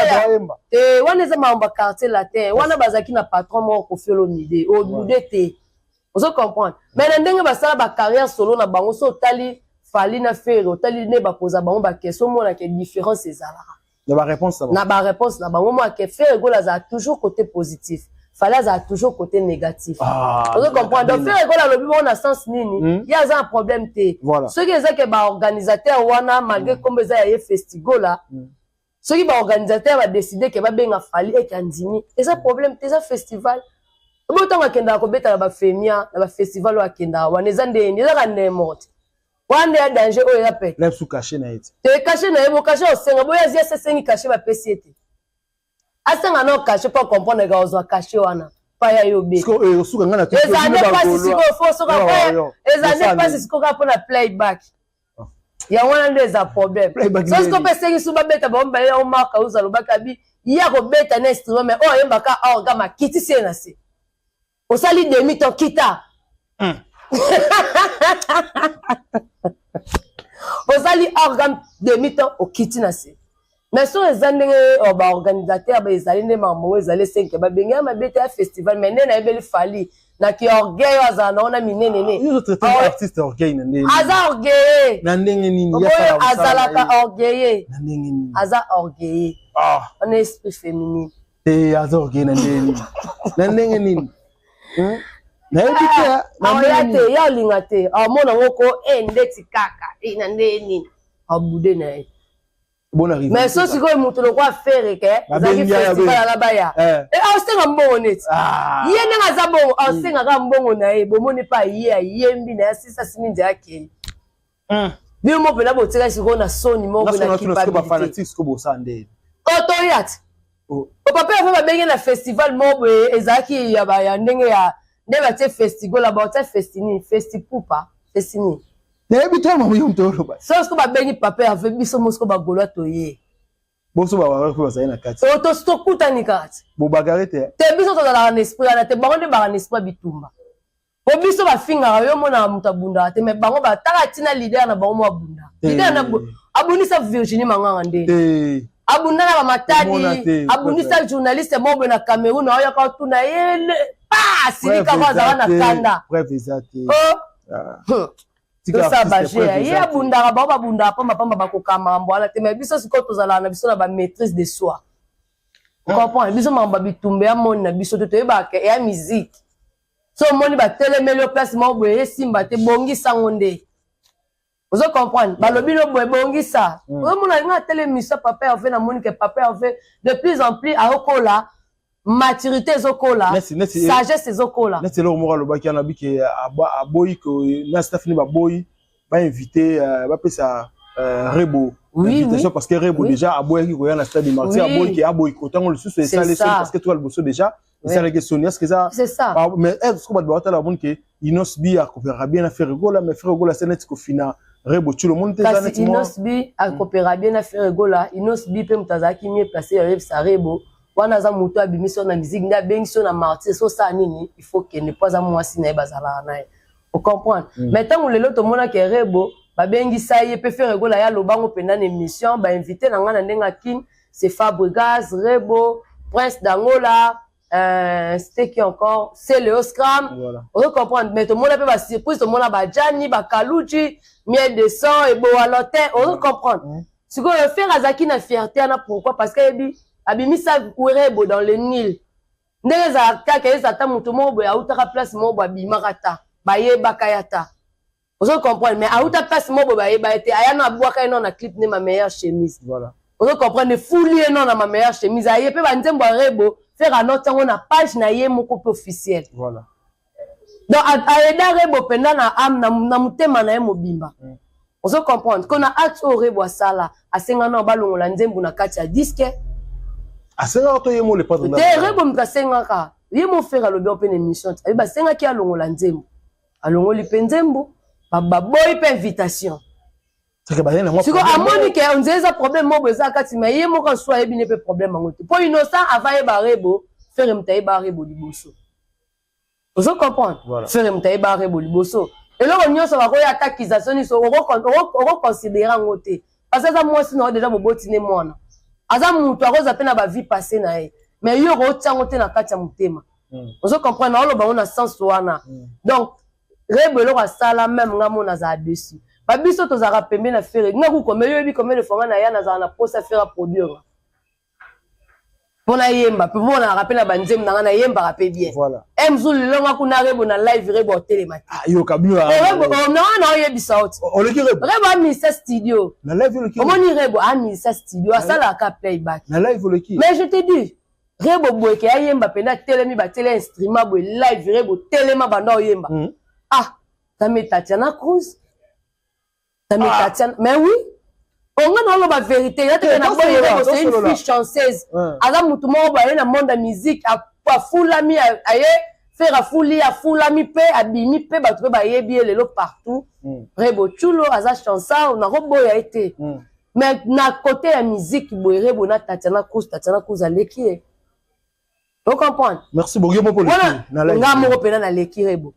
Speaker 1: ya wana za mamba quartier la terre wana bazaki na patron mo ko fiolo nide o bude te vous comprenez mais ndenge basala ba carrière solo na bango so tali fali na faire tali ne ba posa bango ba question mo na ke différence ezala
Speaker 2: na ba réponse
Speaker 1: na bango mo ke faire gola za toujours côté positif fallait za toujours côté négatif vous comprenez donc faire gola lobi on a sens nini il y a un problème te ceux qui ezake ba organisateur wana malgré comme za ya festival là ceux qui ba organisateur va décider que ba benga fali et kandimi et ça problème te ça festival boto ngakenda ko beta na ba femia na ba festival wa kenda waneza ndeni za kane mot wande ya danger o ya pe
Speaker 2: lève sous caché na eti
Speaker 1: te caché na ebo caché o senga boya zia sengi caché ba pesiete asenga no caché pour comprendre ga ozo caché wana pa ya yo be
Speaker 2: parce que sous ngana
Speaker 1: tout ezane pas si ko fo so ka ezane pas si ko ka pona playback ya wana ndo za problème so ce ko pe sengi suba beta ba mbale o maka uzalo bakabi ya ko beta na instrument mais o yemba ka orgama kiti sena se au sali demi ton kita au sali organe demi ton au kiti na se mais so ezandenge ba organisateur ba ezali ne mambo ezali 5 ba benga ma beta festival mais nena ebeli fali na ki orgueil azana ona minene ne
Speaker 2: ils autres artistes orgueil na ndenge
Speaker 1: aza orgueil
Speaker 2: na ndenge nini
Speaker 1: ya fala azala ka orgueil
Speaker 2: na ndenge nini
Speaker 1: aza orgueil on est esprit féminin
Speaker 2: aza orgueil na ndenge nini na ebite
Speaker 1: na yate ya lingate amona ngoko ndeti kaka na ndeni abude na
Speaker 2: bon arrivé
Speaker 1: mais so siko mutu lo kwa faire ke zaki festival la baya asenga mbongo neti ye nenga za bongo asenga ka mbongo na ye bomoni pa ye ayembi na sisa siminje yake bio mo pena botika siko na soni mo na
Speaker 2: kipa ba fanatique ko bosande
Speaker 1: otoyat o papa fa ba benga na festival mo ezaki ya ba ya ndenge ya ndeba te festival la ba te festini festipupa festini
Speaker 2: na ebite mo yo mtoro ba
Speaker 1: so sko ba bengi papa ave biso mo sko ba golwa toye
Speaker 2: boso ba wa ko zaina kati
Speaker 1: to sto kutani kati
Speaker 2: bo bagarete
Speaker 1: te biso to la na esprit na te bango de ba na esprit bitumba bo biso ba finga yo mona mutabunda te me bango ba taka tina leader na bango mo abunda leader na abunisa Virginie Manganga ndeni abunda na ba matadi abunisa journaliste mo na Cameroun na yo ka tuna yele pa silika kwa za na kanda
Speaker 2: bref ezati
Speaker 1: to ça bagé ya bundara ba bundara pa mapamba ba ko kamambo ala te mais biso siko tozala na biso na ba maîtrise de soi. Vous comprenez biso mamba bitumbe ya moni na biso to ba ke ya musique. So moni ba telemelo place mo boye simba te bongi sangonde. Vous comprenez balobi no boye bongi sa. Vous mona nga télémission papa en fait na moni que papa en fait de plus en plus a okola maturité zokola sagesse zokola
Speaker 2: c'est là mo loba ki anabi ke aboyi ko na staff ni ba boyi ba inviter ba pesa Rebo invitation parce que Rebo déjà aboyi ko ya na stade de Martyr aboyi ki aboyi ko tango le sous c'est ça parce que toi le bosso déjà c'est la question est-ce que ça
Speaker 1: c'est ça
Speaker 2: mais est-ce que ba bata la bonne que Inosbi a coopéra bien à faire Regola mais faire Regola c'est net ko fina Rebo tout le monde te ça net
Speaker 1: Inosbi a coopéra bien à faire Regola Inosbi peut mtazaki mieux placer rêve sa Rebo wana za muto abimiso na musique nda bengiso na Martyr so ça nini il faut que ne pas à moi si na bazala na vous comprenez maintenant le loto mona ke Rebo ba bengisa ye peut faire Regola ya lobango pendant émission ba inviter na ngana ndenga kin c'est Fabregas Rebo Prince d'Angola c'était qui encore c'est le Oscram vous comprenez mais tout le monde peut ba surprise tout le monde ba Jani ba Kaluchi miel de sang et bo alotin vous comprenez ce qu'on veut faire azaki na fierté na pourquoi parce que ebi abimisa Rebo dans le Nil ndeza kaka ezata mutu mo bo ya utaka place mo bo abimakata bayeba kayata vous comprenez mais auta place mo bo bayeba ete ayana abwaka eno na clip ne ma meilleure chemise
Speaker 2: voilà
Speaker 1: vous comprenez fouli eno na ma meilleure chemise aye pe ba nzembo Rebo faire un autre na page na ye moko officiel
Speaker 2: voilà
Speaker 1: donc aeda Rebo penda na am na mutema na ye mobimba vous comprenez qu'on a acte au Rebo sala asenga na balongola nzembo na kati ya disque
Speaker 2: asenga to yemo le pas de
Speaker 1: Rebo mkasenga ka yemo faire le bien émission ba senga ki alongola nzembo alongoli penzembo ba boy pe invitation
Speaker 2: c'est que ba yana moi
Speaker 1: siko amoni ke on zeza problème mo beza kati mais yemo kan so yebi ne pe problème ngote po innocent avaye ba Rebo faire mtaye ba Rebo liboso vous comprenez faire mtaye ba Rebo liboso et là on nyonso ba ko ya accusation so on considérer ngote parce que ça moi sinon déjà bo botine mona aza mutu akoza pe na ba vie passée na ye mais yo ro tiango te na kati ya mutema vous comprenez na oloba on a sens wana donc Rebo lo sala même ngamo na za dessus ba biso to za rapembe na faire ngaku ko mais yo bi combien de fois na ya na za na posa faire produire pona yemba pe bona rappela ba nzem na yemba rappel bien
Speaker 2: voilà
Speaker 1: emzulu lo ngaku na Rebo na live Rebo télémat
Speaker 2: yo kabio
Speaker 1: Rebo non yebisa out
Speaker 2: Rebo
Speaker 1: ami sa studio
Speaker 2: na live le ki
Speaker 1: omoni Rebo ami sa studio asala ka playback
Speaker 2: na live le ki
Speaker 1: mais je te dis Rebo boyeke yemba pena telemi ba tele instrument boy live Rebo telema banda yemba Tami Tatiana Cruz Tatiana mais oui on a la vérité il y a c'est une fille chanceuse ala mutu mo ba na monde de musique a fulami aye faire a fulami pe abimi pe ba to ba yebi lelo partout Rebo chulo aza chansa on a robo ya été mais na côté la musique boy Rebo na Tatiana Cruz aleki vous comprenez
Speaker 2: merci beaucoup pour le
Speaker 1: na la ngamo pena na leki Rebo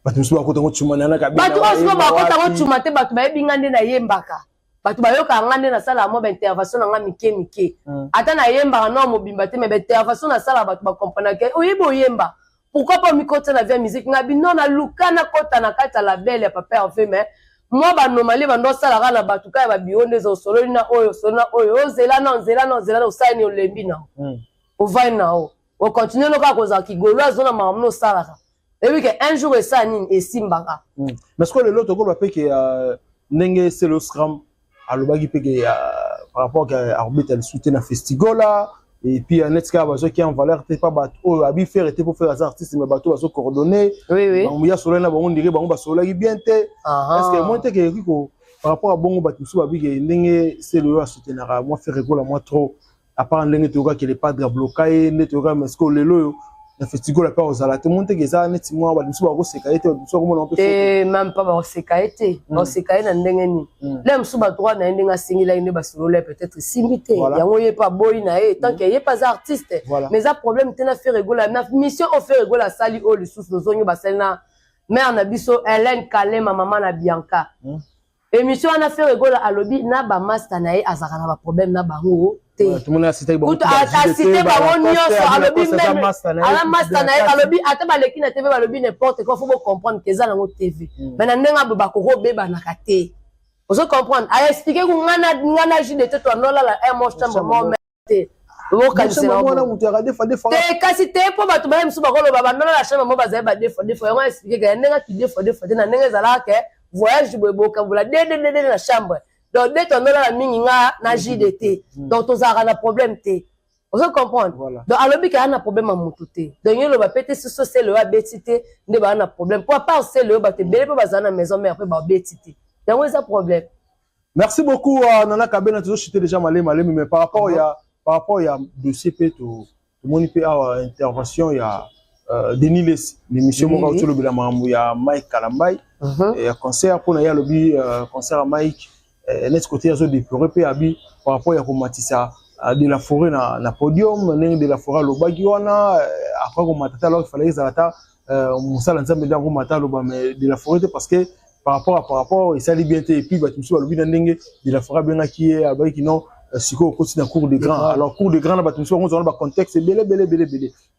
Speaker 2: batu musu bakota ngochuma na kabila
Speaker 1: batu osu bakota ngochuma te batu ba yebinga nde na yembaka batu bayoka ngande na sala mo ba intervention na mike ata na yemba na mobimba te mais ba intervention na sala batu ba comprendre que oyebo yemba pourquoi pas mikota na via musique ngabi non na lukana kota na kata la belle papa en fait mais moi ba normalement ba ndo sala kana batu ka ba bionde zo solo na oyo zela na osani olembi na o vai na o continue no ka koza ki golo azona mamno sala et oui un jour et ça nini et simbaka
Speaker 2: mais ce que l'autre ko ba pe que nenge c'est le scrum alobaki pe que par rapport à arbitre le soutien na festigola et puis netka bazo qui en valeur te pas bato o abi faire était pour faire des artistes mais bato bazo coordonner
Speaker 1: oui
Speaker 2: on ya solo na bango ndire bango ba solo ki bien te est-ce que moi te que ko par rapport à bongo bato so abi que nenge c'est le soutenir moi faire rigola moi trop à part nenge to ka que les padres bloqué ne to ka mais ce que le lo le festival pas aux ala tout le monde que ça net moi ba biso ba ko sekaete biso ko mona on peut
Speaker 1: et même pas ba sekaete ba sekaete na ndenge ni lem suba droit na ndenge singila ine ba solo peut-être simité yango ye pas boy na e tant que ye pas artiste mais ça problème tena faire rigola na mission on fait rigola sali o le sous zonyo ba selna mère na biso Hélène Kalema maman na Bianca émission on a fait rigola alobi na ba master na e azaka na ba problème na bango te.
Speaker 2: Tout le monde a cité
Speaker 1: bango nyonso alobi même ala master na alobi ata baleki na TV balobi n'importe quoi faut comprendre que ça na TV. Mais na ndenga ba ko beba na kate. Vous comprendre a expliquer que ngana jide te to nola la un moche chambre mo te. Kasi te po bato ba msu ba ko lo ba nola la chambre mo ba za ba defo yango expliquer que ndenga ki defo na ndenga zala ke voyage boboka bula de la chambre. Donc dès ton la mingi nga na JDT. Donc to za na problème te. Vous comprendre? Voilà. Donc alobi ka na problème à mutu te. Donc yo lo ba pété sur c'est le betité ne ba na problème. Pour part c'est le ba te belé po ba za na maison mais après ba betité. Donc ça problème.
Speaker 2: Merci beaucoup Nana Kabena toujours cité déjà malé mais par rapport il y a dossier pe to moni pe intervention il y a Denis Les l'émission mo ka tolo bila mambu ya Mike Kalambay et concert pour na ya lobby concert à Mike net côté azo déplorer pe abi par rapport ya komatisa de la forêt na podium de la forêt lo bagi wana après ko matata alors il fallait zalata musala nzambe ndango matalo ba mais de la forêt parce que par rapport et ça liberté et puis bah tu le bien dingue de la forêt bien qui est avec qui non siko aussi dans cours de grand alors cours de grand là bah tu on a contexte belé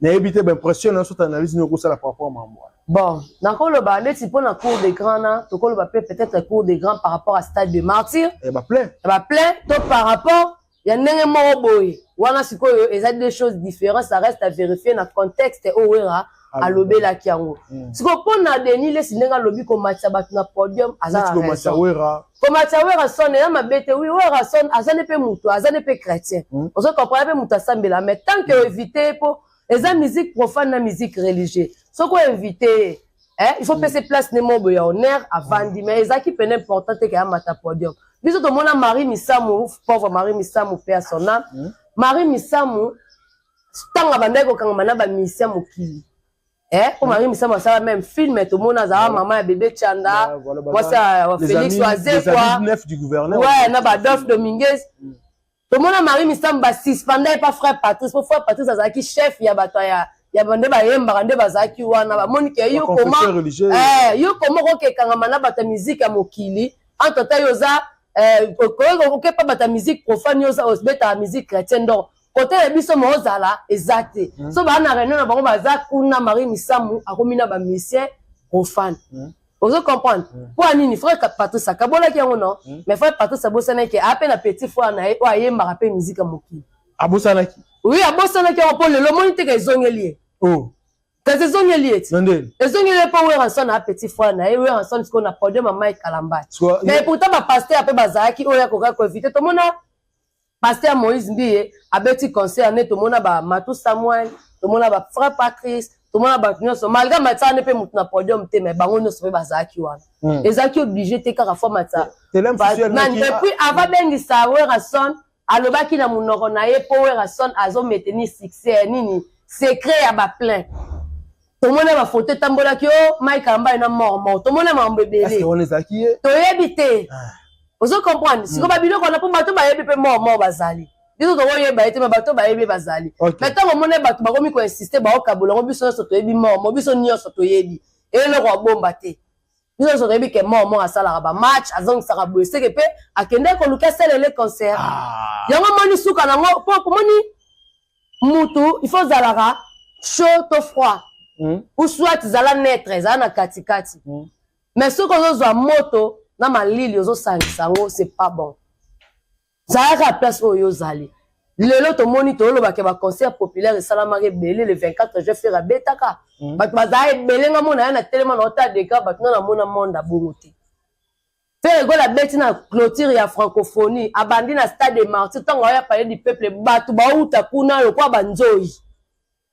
Speaker 2: na éviter ben pression sur ta analyse no ko ça par rapport à moi
Speaker 1: bon na ko lo ba leti pour na cours de grand na to ko lo ba peut-être cours de grand par rapport à stade de martyr
Speaker 2: et bah plein
Speaker 1: to par rapport ya ndenge mo boy wana siko et des choses différentes ça reste à vérifier na contexte owera alobela kiango siko pona Denis Les sinenga lobi ko matcha batu na podium azana ko matcha wera sonne na mabete oui wera sonne azane pe mutu azane pe chrétien ozo comprendre pe mutu asambela mais tant que éviter po eza musique profane na musique religieuse soko inviter il faut passer place ne mo boya honneur avant di mais ezaki pe important te ka mata podium biso to mona Marie Misamu pauvre Marie Misamu pe son âme Marie Misamu tanga bandeko kanga mana ba mission mokili pour Marie Misamu ça même film tout le monde a maman et bébé Chanda moi ça Félix Oazé quoi
Speaker 2: du gouverneur
Speaker 1: ouais na ba Dolph Dominguez tout le monde a Marie Misamu ba suspendé pas frère Patrice pour frère Patrice azaki chef ya bato ya bande ba yemba bande bazaki wana ba monique yo comment ko ke kanga mana bata musique ya mokili en tout cas yoza ko pas bata musique profane yoza osbeta musique chrétienne donc côté les biso mozala exact so ba na réunion na bango baza kuna Marie Misamu akomina ba mission profane vous comprendre pour anini frère Patrice akabola ki yango non mais frère Patrice abosana ki appelle na petit frère na ye o ayemba rappel musique mokili
Speaker 2: abosana ki
Speaker 1: oui abosana ki on le monite que zongeli que zongeli ezongeli pas wera son na petit frère na ye wera son ce qu'on a podium Mike Kalambay mais pourtant ba pasteur après bazaki o ya ko inviter tout monde Pasteur Moïse Ndiye abeti concert net to mona ba Matou Samuel to mona ba frère Patrice to mona ba nyonso malgré matsa ne pe mutu na podium te mais bango nyonso pe bazaki wana ezaki obligé te kaka fois matsa et puis avant bengi sawer son alobaki na munoko na ye power son azo maintenir succès nini secret ya ba plein to mona ba photo tambola ki o Mike Kalambay na mort to mona ma mbebele
Speaker 2: est-ce qu'on les aki
Speaker 1: to yebite vous comprenez si ko ba biloko na po bato ba yebi pe mort bazali biso to yeba ete bato ba yebi bazali mais tant mona bato ba komi ko insister ba okabola ngo biso so to yebi mort biso nyonso to yebi et le roi bomba te biso so to yebi ke mort asala ba match azong saka boye c'est que pe akende ko luka sele le concert yango moni suka na ngo po moni mutu il faut zalara chaud to froid ou soit zala netre zala na katikati mais ce qu'on zo moto na malili ozo sangisango c'est pas bon zara place oyo zali lelo to moni to loba ke ba concert populaire salama ke belé le 24 je ferai betaka bat bazai belenga mona na tellement na ota de ka bat na mona monde abongote faire go la beti na clôture ya francophonie abandi na stade de Martyrs tango ya parler du peuple batu ba uta kuna yo kwa banzoi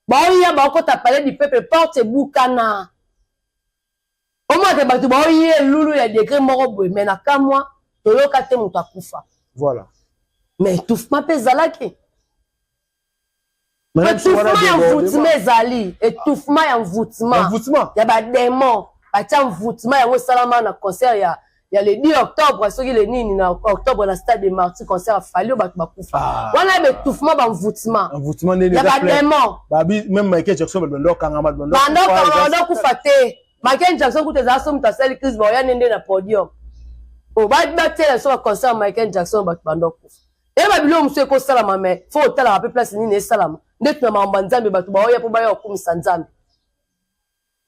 Speaker 1: ba ya ba ko ta parler du peuple porte bukana au moins que batu ba yé lulu ya décret moko boy mais na kamwa to yoka te mutu akufa
Speaker 2: voilà
Speaker 1: mais étouffement pe zalaki étouffement ya envoûtement ya ba démon ba tia envoûtement ya salama na concert ya le 10 octobre soki le nini na octobre na stade de Martyrs concert fallu batu bakufa wana be étouffement ba envoûtement
Speaker 2: nene
Speaker 1: ya ba démon
Speaker 2: babi même Michael Jackson bando kangama
Speaker 1: bando kufa te Michael Jackson kuteza somu tasali Chris Boya nende na podium o ba tele so concert Michael Jackson batu bando kufa Et babilo monsieur ko salama mais faut tala peu place ni ne salama. Net na mamba nzambe batu ba oya po ba yo kumisa nzambe.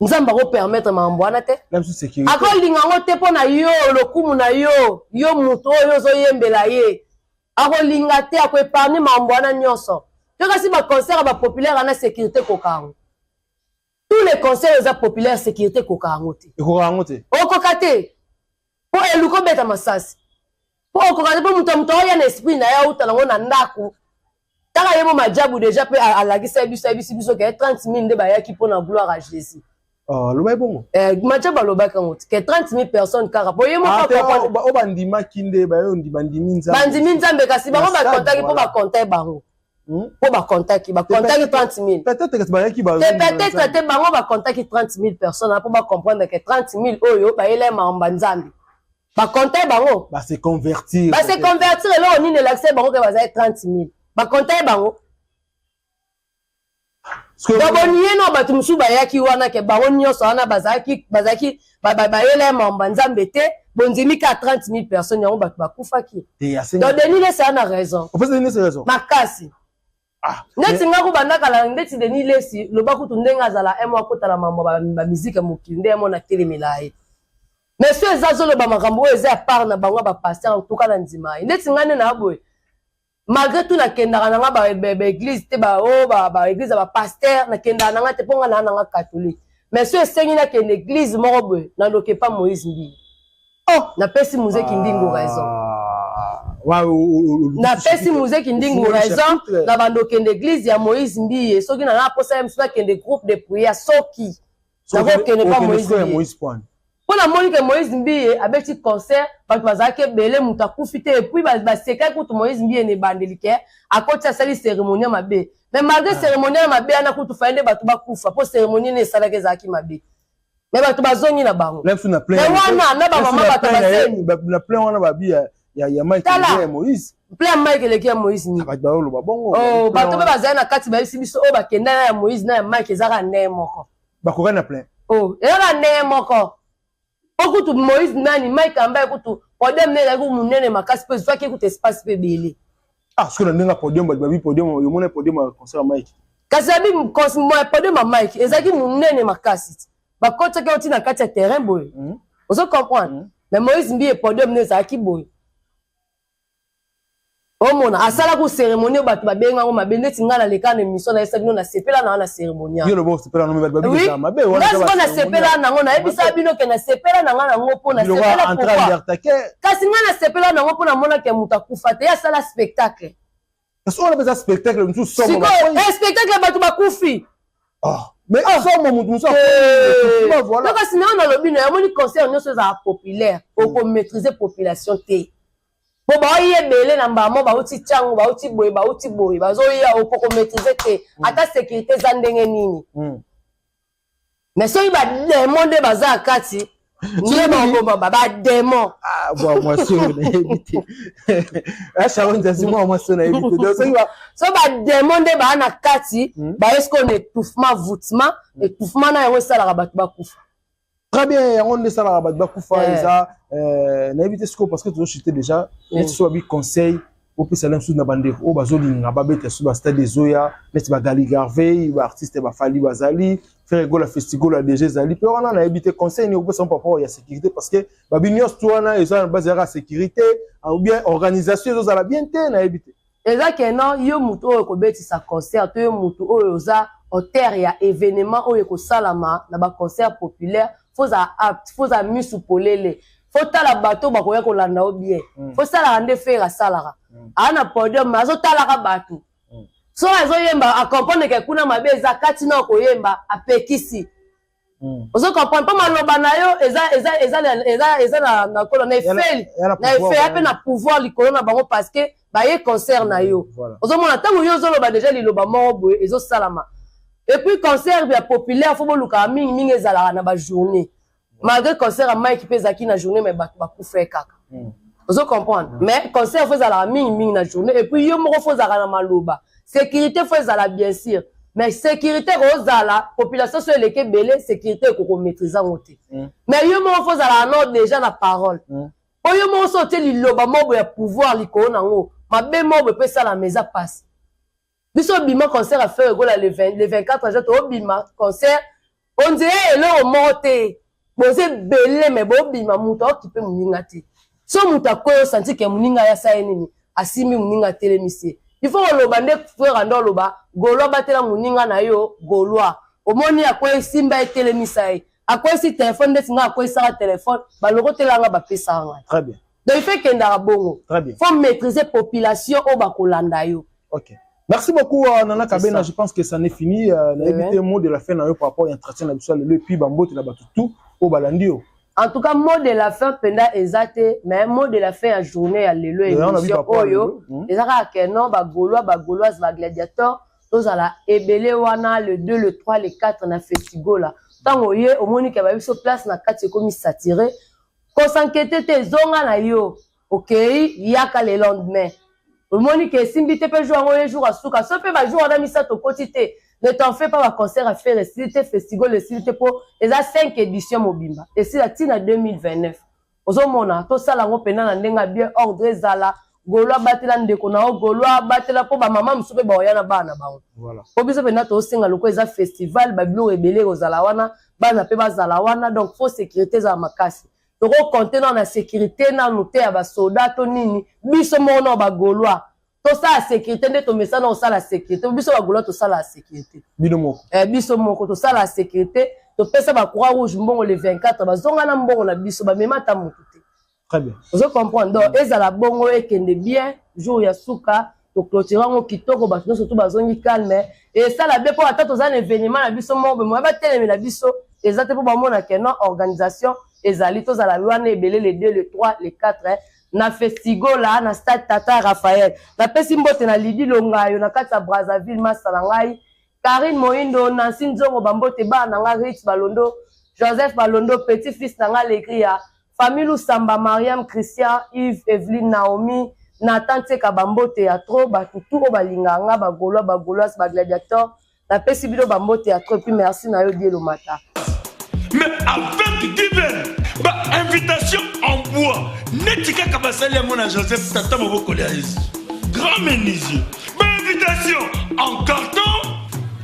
Speaker 1: Nzamba ko permettre mambo ana te.
Speaker 2: Même si sécurité.
Speaker 1: Akolinga ngo te pona yo lokumu na yo muto yo zo yembela ye. Akolinga te ako épargner mambo ana nyonso. To kasi ba concert ba populaire ana sécurité kokango. Tous les concerts za populaire sécurité kokango te.
Speaker 2: Kokango te.
Speaker 1: Okokate. Po eluko beta masasi. Po okokate po muto ya na esprit na ya uta na ndako. Taka yemo majabu déjà pe alagisa biso ke 30,000 nde ba ya ki pona gloire à Jésus.
Speaker 2: Oh, le bon.
Speaker 1: Majabu aloba kango ke 30,000 personnes kara po yemo pa
Speaker 2: comprendre. O bandima kinde ba yo ndibandimi nzambe.
Speaker 1: Bandimi nzambe kasi ba contact po ba contact bango. Po ba contact 30,000.
Speaker 2: Peut-être que ba yaki ba.
Speaker 1: Peut-être te bango ba contact 30,000 personnes pour ba comprendre que 30,000 oyo ba ele mamba nzambe. Ba contact bango.
Speaker 2: Ba se convertir.
Speaker 1: Ba se convertir là on ni l'accès bango que ba za 30,000. Ba contact bango. Baboniye no batu musu bayaki wana ke baonyo so wana bazaki ba ele mamba nzambe te bonzimi ka 30,000 personnes yango batu bakufaki. Donc Denis laisse ana raison.
Speaker 2: En fait Denis c'est raison.
Speaker 1: Makasi. Ah. Neti nga ko bandaka la ndeti Denis lesi lo bakutu ndenga zala emo kota la mamba ba musique mokinde mo na telemela ye. Mais ceux ezazolo ba makambo eza part na bango ba pasteur en tout cas na ndima. Ndeti ngane na boy. Malgré tout na kendaka nanga ba église te ba église ba pasteur na kendaka nanga te ponga na nanga catholique. Mais ceux esengi na kende église moko boy na loke pas Moïse Mbi. Oh, na pesi muzeki ndingo raison. Na pesi muzeki ndingo raison na bando kende église ya Moïse Mbi soki na posa ya msuka kende groupe de prière soki. Na ko kende pas Moïse Mbi. Pour la Monique Moïse Mbi avec petit concert parce que bazake belé muta kufite et puis ba seka kutu Moïse Mbi ne bandelike à côté de cette cérémonie mabe mais malgré cérémonie mabe ana kutu faende batu ba kufa pour cérémonie ne sala kezaki mabe mais batu bazongi na bango
Speaker 2: même na plein
Speaker 1: mais wana na ba mama batu bazeni
Speaker 2: na plein wana ba bi ya Mike et Moïse
Speaker 1: plein Mike et Moïse ni
Speaker 2: ba lo ba bongo
Speaker 1: oh batu ba bazana na kati ba biso o ba kenda na Moïse na Mike ezaka ne moko
Speaker 2: ba ko na plein
Speaker 1: oh era ne moko okutu Moïse nani Mike amba ekutu podium ne la ku munene makasi pe zwa ki ekutu espace pe belé
Speaker 2: ah ce que na ndenga podium ba bi podium yo mona podium concert Mike
Speaker 1: kasi abi podium Mike ezaki munene makasi ba kota ke oti na kati ya terrain boy ozo comprendre mais Moïse Mbi podium ne zaki boy o mona asala ku cérémonie batu ba benga ngo mabende tingala leka na émission na esa bino na sepela na cérémonie
Speaker 2: yo le bo sepela no ba bi za mabe
Speaker 1: wana ko na sepela na ngo na ebisa bino ke na sepela na nga na ngo pona sepela pourquoi kasi nga na sepela na ngo pona mona ke mutakufa te ya sala spectacle
Speaker 2: parce on a besoin spectacle nous sommes
Speaker 1: spectacle batu bakufi
Speaker 2: ah mais sommes mutu so
Speaker 1: voilà donc kasi na lobi na moni concert nyonso za populaire pour maîtriser population te bo ba ye belé na mbamo ba uti changu ba uti boy bazo ya opoko maîtriser te ata sécurité za ndenge nini mais so iba démon de baza kati ni ba démon
Speaker 2: ah moi sûr na éviter ah Sharon Zazi moi sûr na éviter donc
Speaker 1: so ba démon de ba na kati ba est-ce qu'on étouffement étouffement na yo sala ba kufa.
Speaker 2: Très bien, on est ça là, Bakoufa, Isa, na éviter ce que parce que toujours j'étais déjà, net soit bi conseil, au plus aller sous na bande, au bazoli na babete sous ba stade des Oya, net ba Gali Garvey, ba artiste ba Fali Bazali, faire go la festival la DG Zali, puis on a évité conseil ni au plus son papa il y a sécurité parce que ba binios toi na ils ont basé à sécurité, ou bien organisation ils ont bien té na éviter.
Speaker 1: Exactement, yo muto ko beti sa concert, yo muto o za au terre ya événement o ko salama na ba concert populaire. Faut à misu polele faut tala bateau bakoya ko landa bien faut ça la rendre faire salara ana podium mazo tala ka bateau so azo yemba a comprendre que kuna mabeza kati na ko yemba apekisi ozo comprendre pas maloba na yo eza na ko na effet ape na pouvoir likolo na bango parce que ba ye concert na yo ozo mona tango yo zo loba déjà liloba mo ezo salama. Et puis concert bien populaire faut boluka mingi ezala na ba journée malgré concert à Mike pezaki na journée mais ba kufa kaka vous comprendre mais concert faut ezala mingi na journée et puis yo moko faut ezala na maloba sécurité faut ezala bien sûr mais sécurité rozala population so eleke belé sécurité ko maîtriser ngote mais yo moko faut ezala non déjà na parole po yo moko sauter liloba mobo ya pouvoir likona ngo mabe mo be pesa la mesa passe biso bima concert à faire le 24 juin to bima concert on dirait le monte boze belé mais bo bima muto okipe muninga te so muta koyo senti ke muninga ya sa nini asimi muninga telemisi il faut loba nde frère ndo loba golo batela muninga na yo golwa omoni akoy simba telemisa akoy si téléphone de singa akoy sa téléphone ba loko telanga ba pesa nga
Speaker 2: Très bien.
Speaker 1: donc il fait que ndara bongo faut maîtriser population o ba kolanda yo.
Speaker 2: OK. Merci beaucoup Nana Kabena, je pense que ça n'est fini éviter mot de la fin na yo par rapport à entretien na biso le puis bambote na batutu o balandio.
Speaker 1: En tout cas, mot de la fin, penda ezate, mais mot de la fin à journée à l'élo émission oyo. Ezaka kenon ba gauloise ba gladiateur, tous à la ebele wana le 2 le 3 le 4 na festival là. Tant oye au moni ka ba biso place na 4 comme satiré. Ko s'enquêter te zonga na yo. OK, yaka le lendemain. Au moni ke simbité pe jour en jour à souka, so pe ba jour na misa to quotité. Ne t'en fais pas un concert à faire, et festival, et pour les 5 éditions Mobimba. Et si la tina 2029. Ozomona, tout ça, la ngopena, n'a bien ordre zala, Golo batela ndeko na o Golo batela po ba maman musupe ba oyana bana ba. Voilà. Ko biso pena to singa loko eza festival ba bilo rebele kozala wana, bana pe bazala wana, donc faut sécurité za makasi. Toko compter dans la sécurité na noté ya ba soldat to nini, biso mona ba Golois. Tout ça la sécurité nde to mesa na ça la sécurité biso ba Golo to ça la sécurité
Speaker 2: bino moko
Speaker 1: biso moko to ça la sécurité to pesa ba croix rouge mbongo le 24 ba zonga na mbongo na biso ba mema ta moto te.
Speaker 2: Très bien,
Speaker 1: vous comprenez donc ezala bongo ekende bien jour ya suka to clôturer ngo kitoko ba surtout ba zongi calme et ça la be pour attendre un événement na biso moko mo ba telemi na biso ezate pour ba mona kena organisation ezali to za la wana ebele le 2 le 3 le 4 na festival là na stade Tata Raphaël na pesi mbote na Lidi Longayo na kata Brazzaville masala ngai Karine Moindo Nancy Nzongo bambote ba na nga Rich Balondo Joseph Balondo petit fils na nga Lekria famille Samba Mariam Christian Yves Evelyne Naomi na tante ka bambote ya trop ba tutu o balinga nga ba Gauloise ba gladiateur na pesi bido bambote ya trop puis merci na yo Dielo Mata.
Speaker 3: Mais avec divers, bah, invitation en bois. Netika Kabasali à mon Joseph Tata Maboko grand menuisier. Bah, invitation en carton.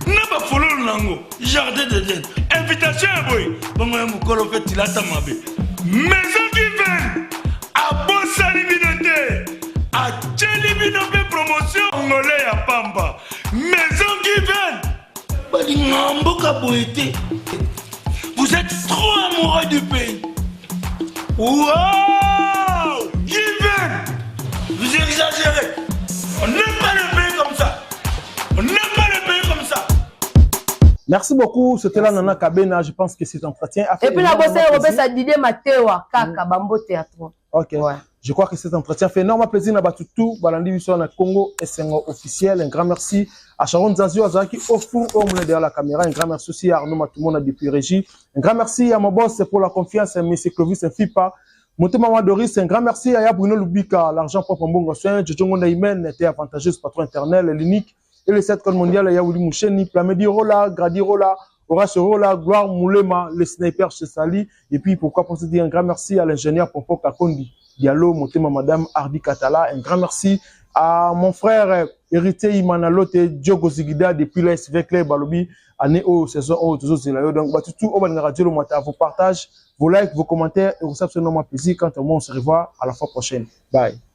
Speaker 3: N'a pas follow l'ango. Jardin de Dieu. Invitation à boy. Bon, moi, mon colo fait il a ta mabé. Maison divers. À Bossa Libinoté. À Tchelibinoté promotion. Angolais à Pamba. Maison divers. Bah, l'ingambo kaboité. Vous êtes trop amoureux du pays. Wow! Given! Vous exagérez. On n'aime pas le pays comme ça. On n'aime pas le pays comme ça.
Speaker 2: Merci beaucoup. C'était là Nana Kabena. Je pense que cet entretien a fait.
Speaker 1: Et puis la bosse Robert a dit Mathéwa Kaka Bambo Théâtre.
Speaker 2: Ok. Ouais. Je crois que cet entretien fait énormément plaisir à Batutu, Balandi Bissou na Congo et c'est officiel. Un grand merci à Sharon Zazio Azaki au fond au monde derrière la caméra. Un grand merci aussi à Arnaud Matoumona depuis Régie. Un grand merci à mon boss pour la confiance, M. Clovis Fipa. Montema Doris, un grand merci à Bruno Lubika, l'argent propre en bon soin. Jojongo Naïmen était avantageuse patron interne, l'unique et le 7 code mondial. Yaouli Moucheni, Plamedi Rola, Gradi Rola, Horace Rola, Gloire Moulema, les snipers chez Sali. Et puis pourquoi pour se dire un grand merci à l'ingénieur Pompo Kakondi. Diallo, Motema Madame Hardy Katala, un grand merci à mon frère héritier Imanalote Diogo Zigida depuis la SVK Balobi, année au saison au toujours Zelayo. Donc, tout au bas de radio, le matin, vos partages, vos likes, vos commentaires et vous savez absolument plaisir quand on se revoit à la fois prochaine. Bye.